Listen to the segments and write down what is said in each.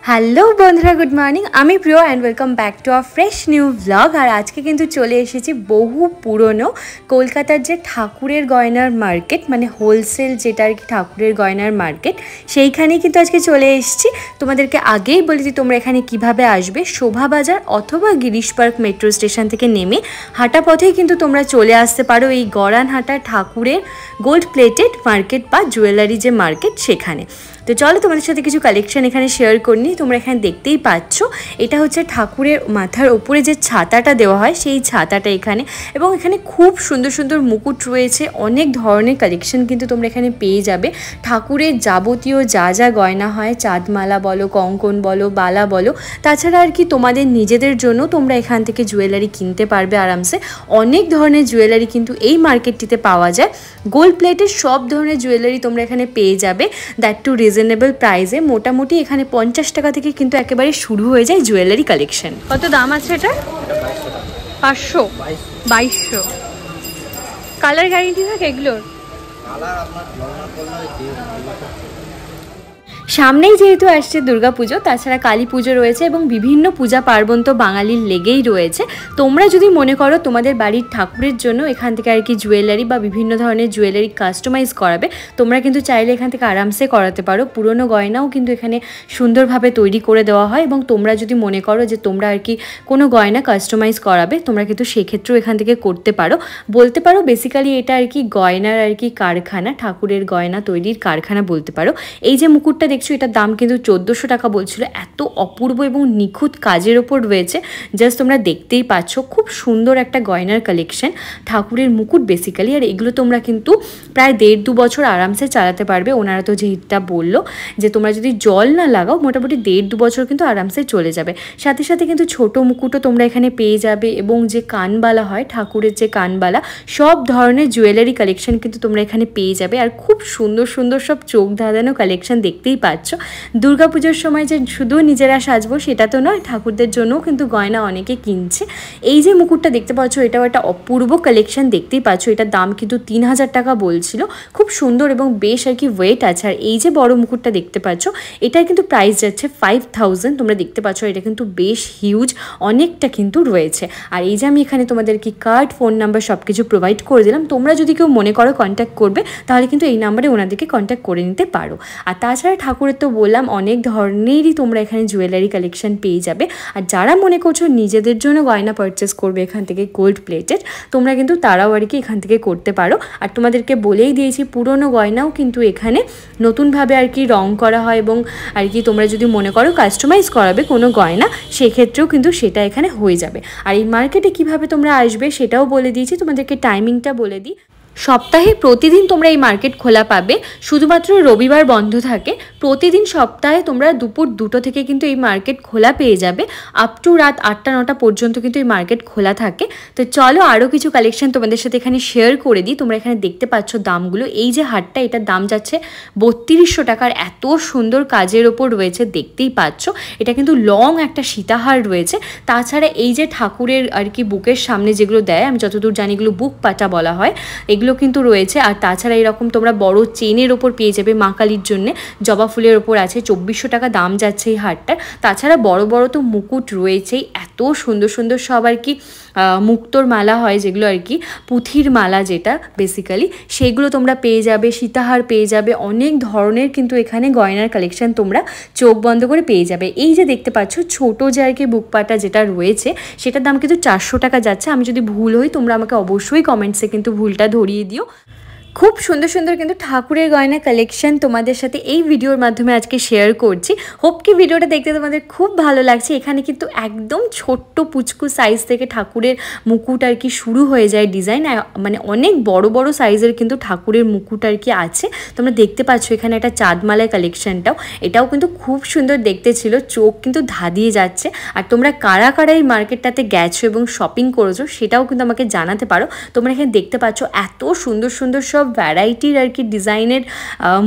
Hello বন্ধুরা, good morning. আমি Priyo and welcome back to our fresh new blog. আর আজকে কিন্তু চলে এসেছি বহু পুরনো কলকাতার যে ঠাকুরের গয়নার মার্কেট, মানে হোলসেল যেটা আর কি ঠাকুরের গয়নার মার্কেট, সেইখানেই কিন্তু আজকে চলে এসেছি। তোমাদেরকে আগেই বলেছি তোমরা এখানে কিভাবে আসবে। শোভাবাজার অথবা গিরিশ পার্ক মেট্রো স্টেশন থেকে নেমে হাঁটা পথেই কিন্তু তোমরা চলে আসতে পারো এই গড়ানহাটা ঠাকুরের গোল্ড প্লেটেড মার্কেট বা জুয়েলারি যে মার্কেট, সেখানে। তো চলো তোমাদের সাথে কিছু কালেকশন এখানে শেয়ার করিনি। তোমরা এখানে দেখতেই পাচ্ছ, এটা হচ্ছে ঠাকুরের মাথার ওপরে যে ছাতাটা দেওয়া হয়, সেই ছাতাটা এখানে। এবং এখানে খুব সুন্দর সুন্দর মুকুট রয়েছে, অনেক ধরনের কালেকশন কিন্তু তোমরা এখানে পেয়ে যাবে। ঠাকুরের যাবতীয় যা যা গয়না হয়, চাঁদমালা বলো, কঙ্কন বলো, বালা বলো, তাছাড়া আর কি তোমাদের নিজেদের জন্য তোমরা এখান থেকে জুয়েলারি কিনতে পারবে আরামসে। অনেক ধরনের জুয়েলারি কিন্তু এই মার্কেটটিতে পাওয়া যায়। গোল্ড প্লেটের সব ধরনের জুয়েলারি তোমরা এখানে পেয়ে যাবে, দ্যাট টু রিজনেবল প্রাইসে। মোটামুটি এখানে 50 টাকা থেকে কিন্তু একেবারে শুরু হয়ে যায় জুয়েলারি কালেকশন। কত দাম আছে এটা? 500, 2200। কালার গ্যারেন্টি থাকে এগুলোর? সামনেই যেহেতু আসছে দুর্গাপুজো, তাছাড়া কালী পুজো রয়েছে এবং বিভিন্ন পূজা পার্বণ তো বাঙালির লেগেই রয়েছে। তোমরা যদি মনে করো তোমাদের বাড়ির ঠাকুরের জন্য এখান থেকে আর কি জুয়েলারি বা বিভিন্ন ধরনের জুয়েলারি কাস্টমাইজ করাবে, তোমরা কিন্তু চাইলে এখান থেকে আরামসে করাতে পারো। পুরনো গয়নাও কিন্তু এখানে সুন্দরভাবে তৈরি করে দেওয়া হয়। এবং তোমরা যদি মনে করো যে তোমরা আর কি কোনো গয়না কাস্টমাইজ করাবে, তোমরা কিন্তু সেক্ষেত্রেও এখান থেকে করতে পারো। বলতে পারো বেসিক্যালি এটা আর কি গয়নার আর কি কারখানা, ঠাকুরের গয়না তৈরির কারখানা বলতে পারো। এই যে মুকুটটা দেখছো, এটার দাম কিন্তু 1400 টাকা বলছিল। এত অপূর্ব এবং নিখুঁত কাজের ওপর রয়েছে, জাস্ট তোমরা দেখতেই পাচ্ছ। খুব সুন্দর একটা গয়নার কালেকশন, ঠাকুরের মুকুট বেসিক্যালি। আর এগুলো তোমরা কিন্তু প্রায় 1.5-2 বছর আরামসে চালাতে পারবে। ওনারা তো যেটা বললো যে তোমরা যদি জল না লাগাও, মোটামুটি 1.5-2 বছর কিন্তু আরামসে চলে যাবে। সাথে সাথে কিন্তু ছোটো মুকুটও তোমরা এখানে পেয়ে যাবে, এবং যে কানবালা হয়, ঠাকুরের যে কানবালা, সব ধরনের জুয়েলারি কালেকশন কিন্তু তোমরা এখানে পেয়ে যাবে। আর খুব সুন্দর সুন্দর সব চোখ ধাঁধানো কালেকশন দেখতেই পাচ্ছ। দুর্গাপুজোর সময় যে শুধু নিজেরা সাজবো সেটা তো নয়, ঠাকুরদের জন্যও কিন্তু গয়না অনেকে কিনছে। এই যে মুকুটটা দেখতে পাচ্ছ, এটাও একটা অপূর্ব কালেকশন দেখতেই পাচ্ছ। এটার দাম কিন্তু 3000 টাকা বলছিল। খুব সুন্দর এবং বেশ আর কি ওয়েট আছে। আর এই যে বড় মুকুটটা দেখতে পাচ্ছ, এটার কিন্তু প্রাইস যাচ্ছে 5000। তোমরা দেখতে পাচ্ছ এটা কিন্তু বেশ হিউজ, অনেকটা কিন্তু রয়েছে। আর এই যে আমি এখানে তোমাদেরকে কার্ড, ফোন নাম্বার সব কিছু প্রোভাইড করে দিলাম। তোমরা যদি কেউ মনে করো কন্ট্যাক্ট করবে, তাহলে কিন্তু এই নাম্বারে ওনাদেরকে কন্ট্যাক্ট করে নিতে পারো। আর তাছাড়া ঠাকুরের তো বললাম অনেক ধরনেরই তোমরা এখানে জুয়েলারি কালেকশন পেয়ে যাবে। আর যারা মনে করছো নিজেদের জন্য গয়না পারচেস করবে এখান থেকে গোল্ড প্লেটেড, তোমরা কিন্তু তারাও আর কি এখান থেকে করতে পারো। আর তোমাদেরকে বলেই দিয়েছি, পুরনো গয়নাও কিন্তু এখানে নতুনভাবে আর কি রং করা হয়, এবং আর কি তোমরা যদি মনে করো কাস্টমাইজ করাবে কোনো গয়না, সেক্ষেত্রেও কিন্তু সেটা এখানে হয়ে যাবে। আর এই মার্কেটে কিভাবে তোমরা আসবে সেটাও বলে দিয়েছি, তোমাদেরকে টাইমিংটা বলে দিই। সপ্তাহে প্রতিদিন তোমরা এই মার্কেট খোলা পাবে, শুধুমাত্র রবিবার বন্ধ থাকে। প্রতিদিন সপ্তাহে তোমরা দুপুর 2টো থেকে কিন্তু এই মার্কেট খোলা পেয়ে যাবে, আপ টু রাত 8টা-9টা পর্যন্ত কিন্তু এই মার্কেট খোলা থাকে। তো চলো আরও কিছু কালেকশন তোমাদের সাথে এখানে শেয়ার করে দিই। তোমরা এখানে দেখতে পাচ্ছ দামগুলো। এই যে হারটা, এটার দাম যাচ্ছে 3200 টাকার। এত সুন্দর কাজের ওপর রয়েছে, দেখতেই পাচ্ছ। এটা কিন্তু লং একটা সীতাহার রয়েছে। তাছাড়া এই যে ঠাকুরের আর কি বুকের সামনে যেগুলো দেয়, আমি যতদূর জানি এগুলো বুক পাটা বলা হয়, এগুলো কিন্তু রয়েছে। আর তাছাড়া এরকম তোমরা বড় চেনের ওপর পেয়ে যাবে, মা কালীর জন্য জবা ফুলের ওপর আছে। 2400 টাকা দাম যাচ্ছে এই হারটার। তাছাড়া বড় বড় তো মুকুট রয়েছেই, এত সুন্দর সুন্দর সব আর কি মুক্তোর মালা হয়, যেগুলো আর কি পুঁথির মালা যেটা বেসিক্যালি, সেইগুলো তোমরা পেয়ে যাবে। সীতাহার পেয়ে যাবে, অনেক ধরনের কিন্তু এখানে গয়নার কালেকশন তোমরা চোখ বন্ধ করে পেয়ে যাবে। এই যে দেখতে পাচ্ছ ছোটো যে আর কি বুকপাটা যেটা রয়েছে, সেটার দাম কিন্তু 400 টাকা যাচ্ছে। আমি যদি ভুল হই, তোমরা আমাকে অবশ্যই কমেন্টসে কিন্তু ভুলটা ধরিয়ে দিও। খুব সুন্দর সুন্দর কিন্তু ঠাকুরের গয়না কালেকশন তোমাদের সাথে এই ভিডিওর মাধ্যমে আজকে শেয়ার করছি। হোপ কি ভিডিওটা দেখতে তোমাদের খুব ভালো লাগছে। এখানে কিন্তু একদম ছোট্ট পুচকু সাইজ থেকে ঠাকুরের মুকুট আর কি শুরু হয়ে যায় ডিজাইন, মানে অনেক বড় বড় সাইজের কিন্তু ঠাকুরের মুকুট আর কি আছে। তোমরা দেখতে পাচ্ছ এখানে একটা চাঁদমালায় কালেকশনটাও, এটাও কিন্তু খুব সুন্দর দেখতে ছিল, চোখ কিন্তু ধাঁধিয়ে যাচ্ছে। আর তোমরা কারা কারা এই মার্কেটটাতে গেছো এবং শপিং করেছো, সেটাও কিন্তু আমাকে জানাতে পারো। তোমরা এখানে দেখতে পাচ্ছ এত সুন্দর সুন্দর সব সব ভ্যারাইটির আর কি ডিজাইনের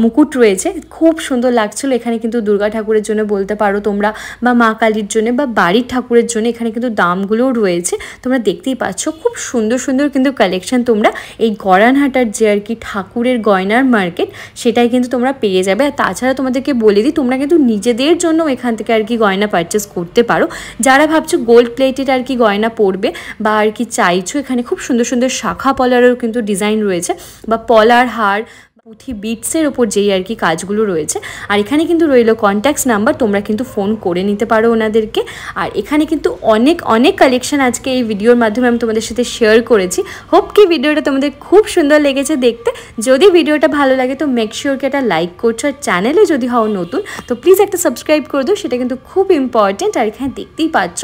মুকুট রয়েছে, খুব সুন্দর লাগছিলো। এখানে কিন্তু দুর্গা ঠাকুরের জন্য বলতে পারো তোমরা, বা মা কালীর জন্য, বা বাড়ির ঠাকুরের জন্য এখানে কিন্তু দামগুলোও রয়েছে, তোমরা দেখতেই পাচ্ছ। খুব সুন্দর সুন্দর কিন্তু কালেকশন তোমরা এই গড়ানহাটার যে আর কি ঠাকুরের গয়নার মার্কেট, সেটাই কিন্তু তোমরা পেয়ে যাবে। আর তাছাড়া তোমাদেরকে বলে দিই, তোমরা কিন্তু নিজেদের জন্য এখান থেকে আর কি গয়না পারচেস করতে পারো। যারা ভাবছো গোল্ড প্লেটেড আর কি গয়না পরবে বা আর কি চাইছো, এখানে খুব সুন্দর সুন্দর শাখা পলারও কিন্তু ডিজাইন রয়েছে, বা পলার হার, পুঁথি বিটসের ওপর যেই আর কি কাজগুলো রয়েছে। আর এখানে কিন্তু রইলো কন্ট্যাক্টস নাম্বার, তোমরা কিন্তু ফোন করে নিতে পারো ওনাদেরকে। আর এখানে কিন্তু অনেক অনেক কালেকশন আজকে এই ভিডিওর মাধ্যমে আমি তোমাদের সাথে শেয়ার করেছি। হোপ কি ভিডিওটা তোমাদের খুব সুন্দর লেগেছে দেখতে। যদি ভিডিওটা ভালো লাগে তো মেক শিওর কি একটা লাইক করছো, আর চ্যানেলে যদি হও নতুন তো প্লিজ একটা সাবস্ক্রাইব করে দিও, সেটা কিন্তু খুব ইম্পর্টেন্ট। আর এখানে দেখতেই পাচ্ছ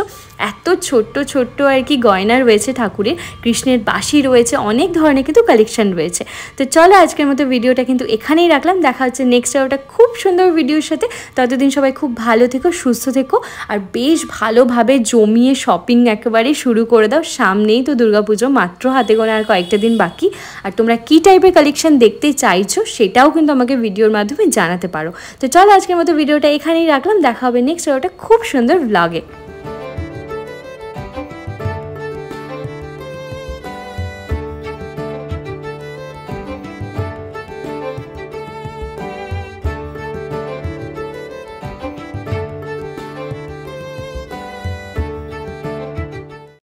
এত ছোট্ট ছোট্ট আর কি গয়না রয়েছে ঠাকুরের, কৃষ্ণের বাঁশি রয়েছে, অনেক ধরনের কিন্তু কালেকশন রয়েছে। তো চলো আজকের মতো ভিডিওটা কিন্তু এখানেই রাখলাম, দেখা হচ্ছে নেক্সট ওটা খুব সুন্দর ভিডিওর সাথে। ততদিন সবাই খুব ভালো থেকো, সুস্থ থেকো, আর বেশ ভালোভাবে জমিয়ে শপিং একেবারেই শুরু করে দাও। সামনেই তো দুর্গাপুজো, মাত্র হাতে গোনা আর কয়েকটা দিন বাকি। আর তোমরা কী টাইপের কালেকশন দেখতে চাইছো সেটাও কিন্তু আমাকে ভিডিওর মাধ্যমে জানাতে পারো। তো চলো আজকের মতো ভিডিওটা এখানেই রাখলাম, দেখা হবে নেক্সট ওটা খুব সুন্দর ব্লগে।